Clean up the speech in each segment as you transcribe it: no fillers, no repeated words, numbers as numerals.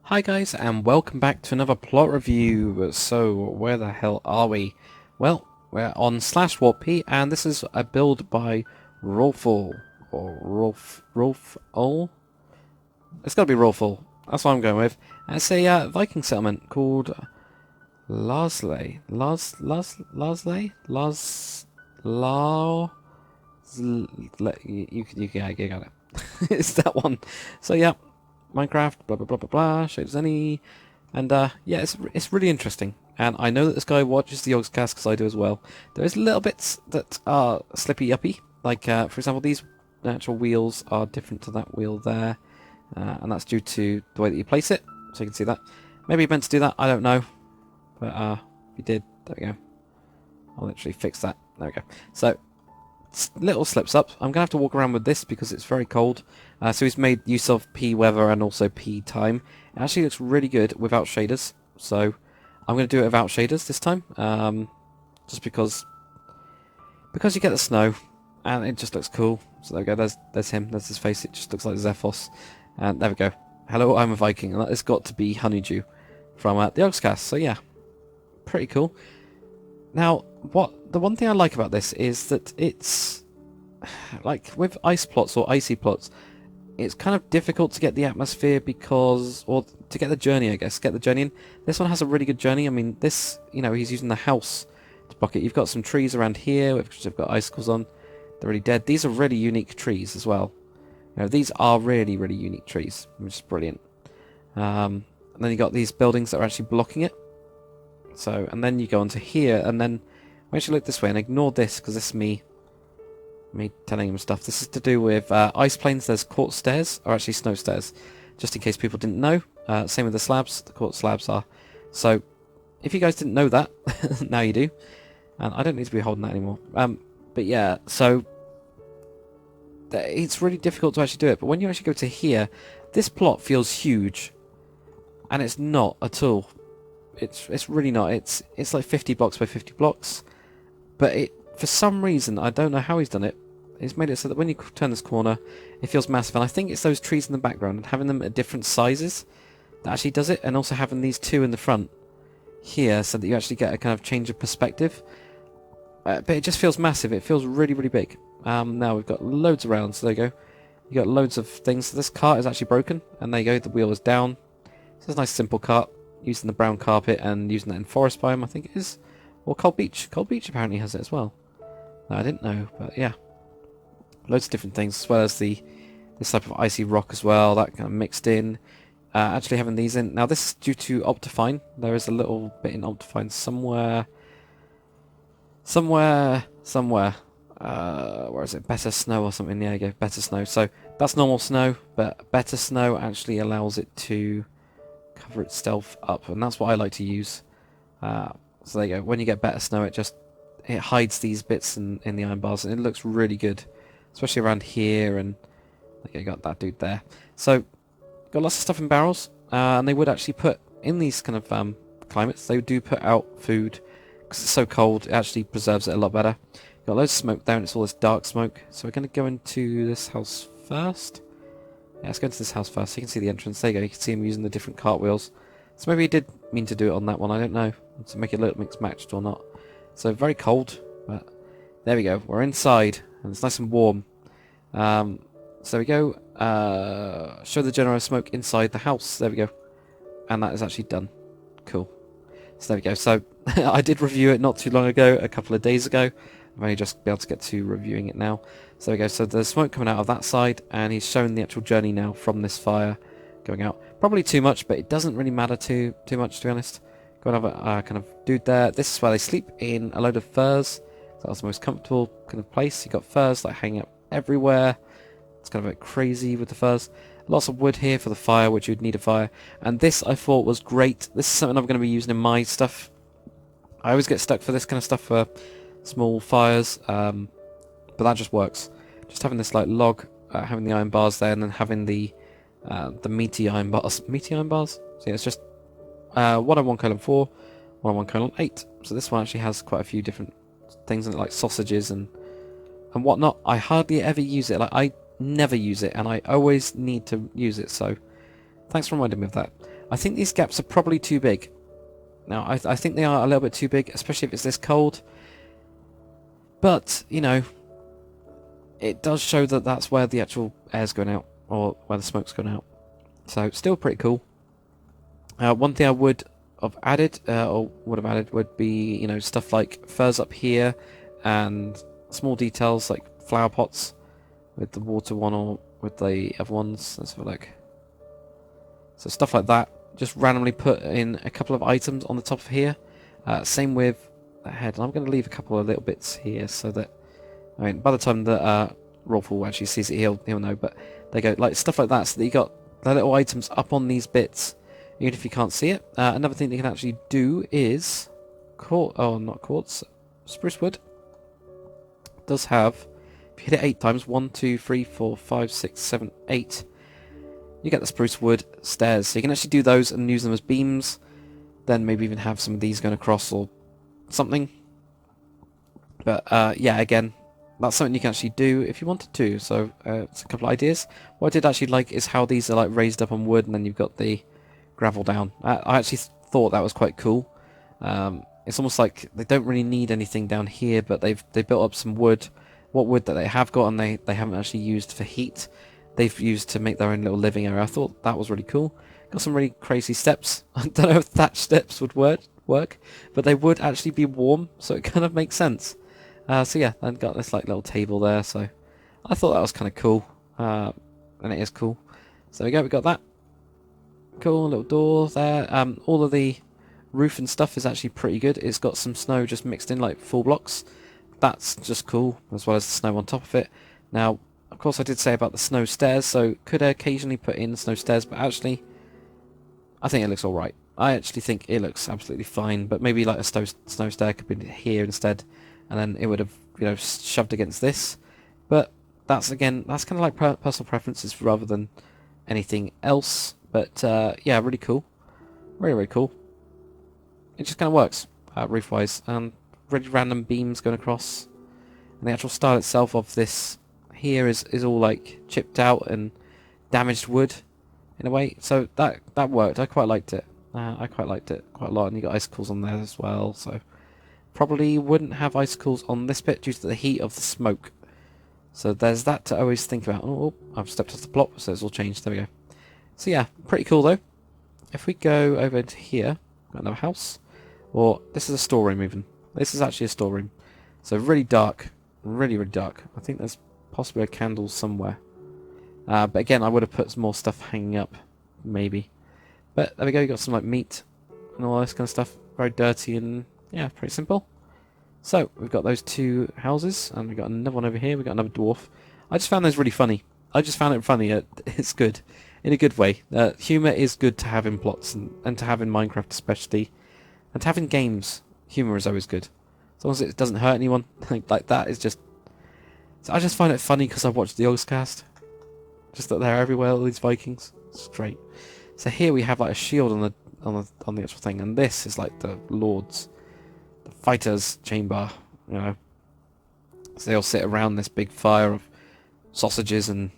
Hi guys, and welcome back to another plot review. So, where the hell are we? Well, we're on /warp, and this is a build by Rolfaal, or Rolfaal? It's gotta be Rolfaal. That's what I'm going with. And it's a Viking settlement called Lasley. You got it. It's that one. So yeah. Minecraft, blah blah blah blah blah, shades any, and yeah, it's really interesting. And I know that this guy watches the Yogscast because I do as well. There is little bits that are slippy uppy, like for example, these actual wheels are different to that wheel there, and that's due to the way that you place it. So you can see that. Maybe you meant to do that, I don't know, but if you did, there we go. I'll literally fix that. There we go. So little slips up. I'm gonna have to walk around with this because it's very cold. So he's made use of P weather and also P time. It actually looks really good without shaders. So I'm gonna do it without shaders this time. Just because you get the snow and it just looks cool. So there we go. There's him. There's his face. It just looks like Zephos. And there we go. Hello, I'm a Viking, and that has got to be Honeydew from the Yogscast. So yeah, pretty cool. Now, the one thing I like about this is that it's like with ice plots or icy plots, it's kind of difficult to get the atmosphere because, or to get the journey, I guess, get the journey in. This one has a really good journey. I mean, this, he's using the house to block it. You've got some trees around here which have got icicles on. They're really dead. These are really unique trees as well. These are really, really unique trees, which is brilliant. And then you've got these buildings that are actually blocking it. So, and then you go onto here, and then we actually look this way and ignore this because this is me telling him stuff. This is to do with ice planes. There's quartz stairs, or actually snow stairs, just in case people didn't know. Same with the slabs. The quartz slabs are. So, if you guys didn't know that, now you do. And I don't need to be holding that anymore. But yeah, so it's really difficult to actually do it. But when you actually go to here, this plot feels huge, and it's not at all. It's really not. It's like 50 blocks by 50 blocks, but for some reason, I don't know how he's done it. He's made it so that when you turn this corner, it feels massive. And I think it's those trees in the background and having them at different sizes that actually does it, and also having these two in the front here so that you actually get a kind of change of perspective. But it just feels massive. It feels really, really big. Now we've got loads around, so there you go. You got loads of things. So this cart is actually broken, and there you go. The wheel is down. So it's a nice simple cart. Using the brown carpet and using that in forest biome, I think it is. Or Cold Beach. Cold Beach apparently has it as well. No, I didn't know, but yeah. Loads of different things, as well as this type of icy rock as well, that kind of mixed in. Actually having these in. Now this is due to Optifine. There is a little bit in Optifine somewhere. Where is it? Better Snow or something. There you go, Better Snow. So that's normal snow, but Better Snow actually allows it to cover itself up, and that's what I like to use. So there you go. When you get Better Snow, it hides these bits in the iron bars, and it looks really good, especially around here. And you got that dude there. So got lots of stuff in barrels, and they would actually put in these kind of climates. They do put out food because it's so cold. It actually preserves it a lot better. Got loads of smoke there, and it's all this dark smoke. So we're going to go into this house first. Yeah, let's go into this house first. So you can see the entrance. There you go. You can see him using the different cartwheels. So maybe he did mean to do it on that one. I don't know. To make it look mixed matched or not. So very cold. But there we go. We're inside. And it's nice and warm. So there we go. Show the general smoke inside the house. There we go. And that is actually done. Cool. So there we go. So I did review it not too long ago. A couple of days ago. I've only just been able to get to reviewing it now. So there we go. So there's smoke coming out of that side, and he's shown the actual journey now from this fire going out. Probably too much, but it doesn't really matter too much, to be honest. Got another kind of dude there. This is where they sleep, in a load of furs. So that's the most comfortable kind of place. You got furs like hanging up everywhere. It's kind of a bit crazy with the furs. Lots of wood here for the fire, which you'd need a fire. And this I thought was great. This is something I'm going to be using in my stuff. I always get stuck for this kind of stuff for small fires, but that just works. Just having this like log, having the iron bars there, and then having the meaty iron bars. Meaty iron bars? So yeah, it's just 101 colon 4, 101 colon 8. So this one actually has quite a few different things in it, like sausages and whatnot. I hardly ever use it. Like I never use it, and I always need to use it. So thanks for reminding me of that. I think these gaps are probably too big. Now, I think they are a little bit too big, especially if it's this cold. But, you know, it does show that that's where the actual air's going out, or where the smoke's going out. So, still pretty cool. One thing I would have added, would be, you know, stuff like furs up here, and small details like flower pots with the water one or with the other ones. Let's have a look. So stuff like that. Just randomly put in a couple of items on the top of here. Same with the head. And I'm going to leave a couple of little bits here so that, I mean, by the time that Rolfaal actually sees it, he'll know. But they go like stuff like that, so that you got the little items up on these bits, even if you can't see it. Another thing they can actually do is not quartz, spruce wood. It does have, if you hit it 8 times, 1, 2, 3, 4, 5, 6, 7, 8. You get the spruce wood stairs, so you can actually do those and use them as beams. Then maybe even have some of these going across or something. But yeah, again, that's something you can actually do if you wanted to. So it's a couple of ideas. What I did actually like is how these are like raised up on wood, and then you've got the gravel down. I actually thought that was quite cool. It's almost like they don't really need anything down here, but they built up some wood. What wood that they have got, and they haven't actually used for heat, they've used to make their own little living area. I thought that was really cool. Got some really crazy steps. I don't know if thatch steps would work, but they would actually be warm, so it kind of makes sense. So yeah, I've got this like little table there, so I thought that was kind of cool, and it is cool. So there we go, we got that. Cool little door there. All of the roof and stuff is actually pretty good. It's got some snow just mixed in like full blocks. That's just cool, as well as the snow on top of it. Now, of course, I did say about the snow stairs, so could occasionally put in snow stairs, but actually, I think it looks alright. I actually think it looks absolutely fine, but maybe like a snow stair could be here instead, and then it would have, you know, shoved against this. But that's, again, that's kind of like personal preferences rather than anything else. But yeah, really cool. Really, really cool. It just kind of works, roof-wise. Really random beams going across. And the actual style itself of this here is all like chipped out and damaged wood in a way. So that worked. I quite liked it. I quite liked it quite a lot. And you got icicles on there as well. So probably wouldn't have icicles on this bit due to the heat of the smoke. So there's that to always think about. Oh, I've stepped off the plot, so it's all changed. There we go. So yeah, pretty cool though. If we go over to here, got another house. Or this is a storeroom even. This is actually a storeroom. So really dark. Really, really dark. I think there's possibly a candle somewhere. But again, I would have put some more stuff hanging up. Maybe. But there we go. You got some like meat and all this kind of stuff. Very dirty and yeah, pretty simple. So we've got those two houses. And we've got another one over here. We've got another dwarf. I just found those really funny. I just found it funny. It's good. In a good way. Humour is good to have in plots and to have in Minecraft especially. And to have in games. Humour is always good. As long as it doesn't hurt anyone. like that is just... So I just find it funny because I watched the Ogscast. Just that they're everywhere, all these Vikings. It's great. So here we have like a shield on the actual thing. And this is like the Lord's... The Fighter's Chamber. You know. So they all sit around this big fire of sausages and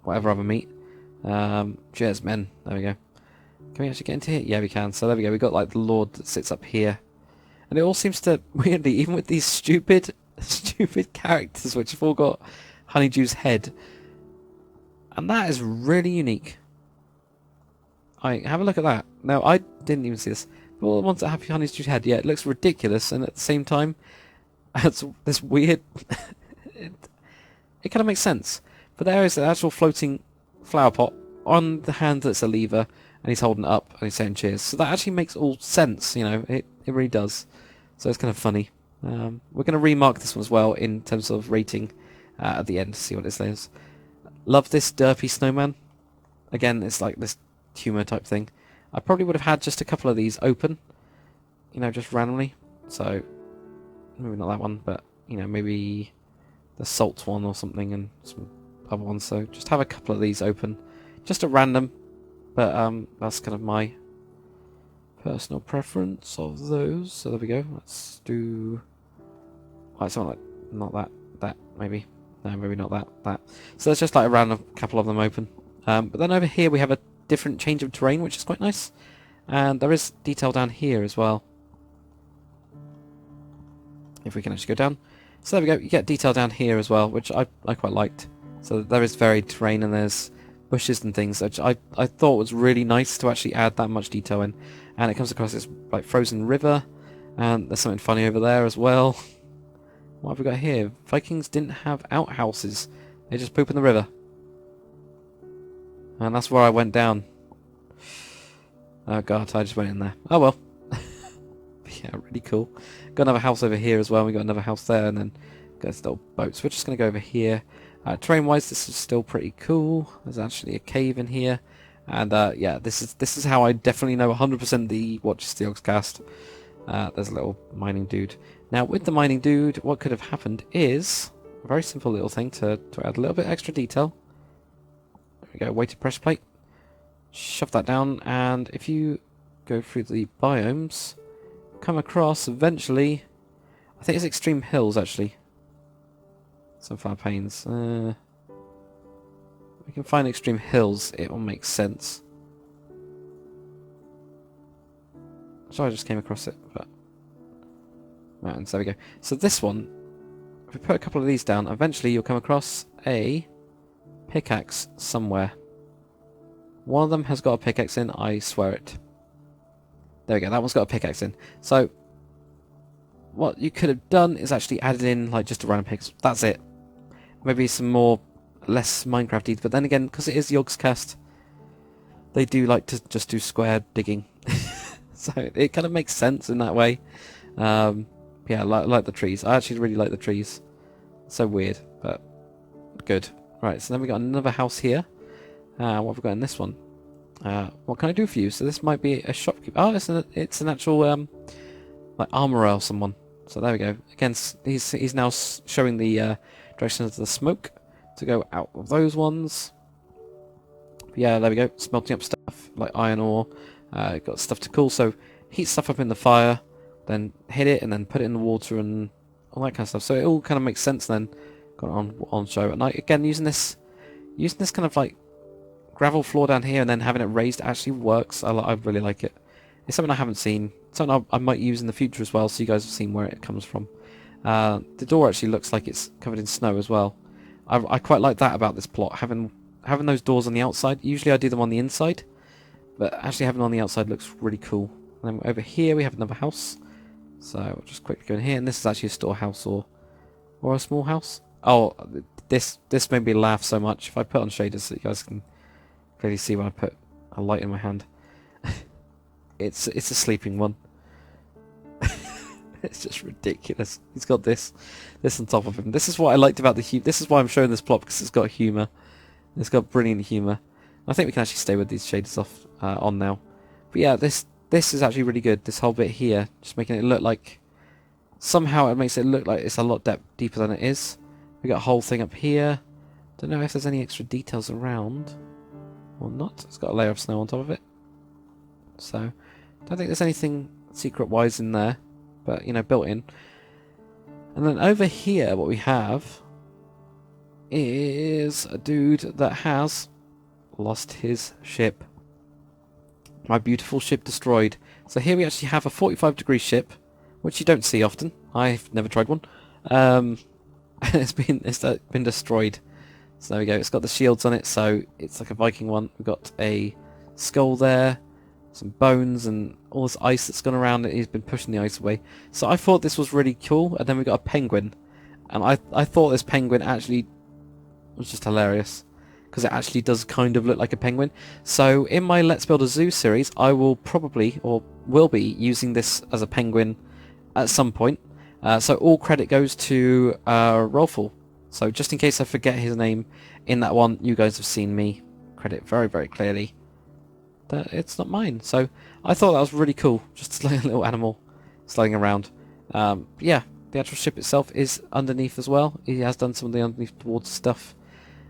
whatever other meat. Cheers, men. There we go. Can we actually get into here? Yeah, we can. So there we go. We've got like the Lord that sits up here. And it all seems to, weirdly, even with these stupid characters, which have all got Honeydew's head. And that is really unique. Have a look at that. Now, I didn't even see this. But all the ones that have Honeydew's head, yeah, it looks ridiculous. And at the same time, it's this weird... it kind of makes sense. But there is an actual floating flower pot on the hand that's a lever. And he's holding it up and he's saying cheers. So that actually makes all sense, you know. It really does. So it's kind of funny. We're going to remark this one as well in terms of rating at the end to see what it says. Love this derpy snowman. Again, it's like this humour type thing. I probably would have had just a couple of these open. You know, just randomly. So, maybe not that one, but, you know, maybe the salt one or something and some other ones. So just have a couple of these open. Just at random. But that's kind of my personal preference of those. So there we go. Let's do something like not that maybe. No, maybe not that. So there's just like a random couple of them open. But then over here we have a different change of terrain, which is quite nice. And there is detail down here as well. If we can actually go down. So there we go, you get detail down here as well, which I quite liked. So there is varied terrain and there's bushes and things, which I thought was really nice to actually add that much detail in. And it comes across this like frozen river, and there's something funny over there as well. What have we got here? Vikings didn't have outhouses, they just poop in the river. And that's where I went down. Oh god, I just went in there. Oh well. Yeah, really cool. Got another house over here as well. We got another house there, and then got this little boat. So we're just going to go over here. Terrain-wise, this is still pretty cool. There's actually a cave in here, and yeah, this is how I definitely know 100% the Watches the Ogs cast. There's a little mining dude. Now, with the mining dude, what could have happened is a very simple little thing to add a little bit extra detail. There we go. Weighted pressure plate. Shove that down, and if you go through the biomes, come across eventually, I think it's extreme hills actually. Sunflower Plains. We can find extreme hills, it will make sense. So I just came across it, but mountains, there we go. So this one, if we put a couple of these down, eventually you'll come across a pickaxe somewhere. One of them has got a pickaxe in, I swear it. There we go, that one's got a pickaxe in. So, what you could have done is actually added in like just a random pickaxe. That's it. Maybe some more, less Minecrafty, but then again, because it is Yogg's cast, they do like to just do square digging. So it kind of makes sense in that way. Yeah, like the trees. I actually really like the trees. So weird, but good. Right, so then we got another house here. What have we got in this one? What can I do for you? So this might be a shopkeeper. Oh, it's an actual like armourer or someone. So there we go. Again, he's now showing the direction of the smoke to go out of those ones. But yeah, there we go. Smelting up stuff like iron ore. Got stuff to cool. So heat stuff up in the fire, then hit it, and then put it in the water and all that kind of stuff. So it all kind of makes sense then. Got on show. And again, using this kind of like gravel floor down here and then having it raised actually works. I really like it. It's something I haven't seen. Something I might use in the future as well, so you guys have seen where it comes from. The door actually looks like it's covered in snow as well. I quite like that about this plot, having those doors on the outside. Usually I do them on the inside, but actually having them on the outside looks really cool. And then over here we have another house. So I'll just quickly go in here, and this is actually a storehouse or a small house. Oh, this made me laugh so much. If I put on shaders so you guys can clearly see when I put a light in my hand. It's a sleeping one. It's just ridiculous. He's got this on top of him. This is what I liked about this is why I'm showing this plot, because it's got humour. It's got brilliant humour. I think we can actually stay with these shaders off on now. But yeah, this is actually really good. This whole bit here, just making it look like somehow it makes it look like it's a lot deeper than it is. We got a whole thing up here. Don't know if there's any extra details around or not. It's got a layer of snow on top of it. So, don't think there's anything secret-wise in there, but, you know, built in. And then over here, what we have is a dude that has lost his ship. My beautiful ship destroyed. So here we actually have a 45-degree ship, which you don't see often. I've never tried one. It's been destroyed. So there we go. It's got the shields on it, so it's like a Viking one. We've got a skull there, some bones, and all this ice that's gone around it. He's been pushing the ice away. So I thought this was really cool, and then we got a penguin. And I thought this penguin actually was just hilarious, because it actually does kind of look like a penguin. So in my Let's Build a Zoo series, I will probably, or will be, using this as a penguin at some point. So all credit goes to Rolfaal. So just in case I forget his name in that one, you guys have seen me credit very, very clearly that it's not mine. So I thought that was really cool, just like a little animal sliding around. Yeah, the actual ship itself is underneath as well. He has done some of the underneath the water stuff.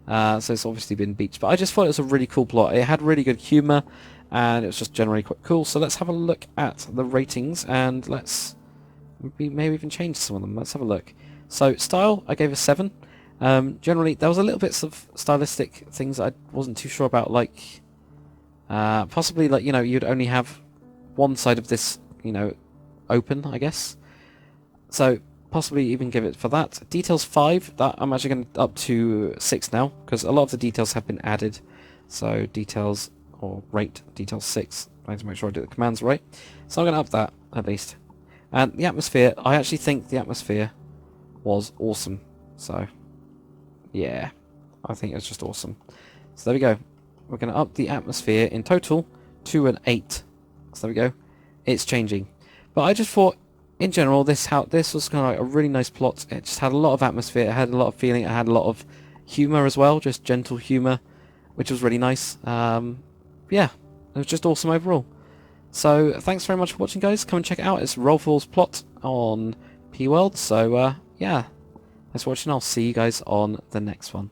So it's obviously been beached. But I just thought it was a really cool plot. It had really good humour, and it was just generally quite cool. So let's have a look at the ratings, and let's maybe even change some of them. Let's have a look. So style, I gave a 7. Generally, there was a little bits of stylistic things I wasn't too sure about, like possibly, like, you know, you'd only have one side of this, you know, open, I guess. So possibly even give it for that. Details 5, that I'm actually going up to 6 now, because a lot of the details have been added. So details, or rate, details 6. I need to make sure I do the commands right. So I'm going to up that, at least. And the atmosphere, I actually think the atmosphere was awesome. So, yeah, I think it's just awesome. So there we go. We're going to up the atmosphere in total to an 8. So there we go. It's changing. But I just thought, in general, this was kind of like a really nice plot. It just had a lot of atmosphere. It had a lot of feeling. It had a lot of humour as well, just gentle humour, which was really nice. Yeah, it was just awesome overall. So thanks very much for watching, guys. Come and check it out. It's Rolfaal's plot on P-World. So yeah, thanks for watching. I'll see you guys on the next one.